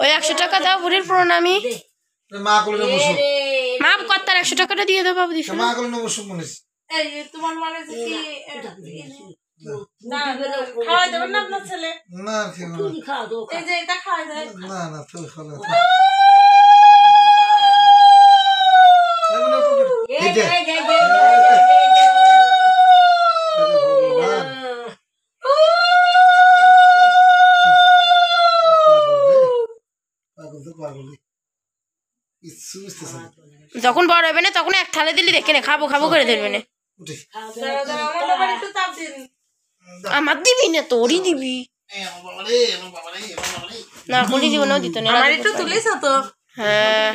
ওই 100 টাকা দাও বুড়ির প্রণামী। মা কর্তার 100 টাকাটা দিয়ে দাও বাবু দিস মা কল নেব শুমনিস এই তোমার মানে কি না খাওয়া দেবেন না আপনার ছেলে? না তুমি খাওয়া দাও, এই যে এটা খাওয়া যায় না না তুই খাওয়া যখন বড় হবে না তখন এক থালে দিলি দেখে না খাবো খাবো করে ধরবে না। আমার দিবি না তোরই দিবি না, কলি দিব না দিত না। আমার একটু তুলিস তো। হ্যাঁ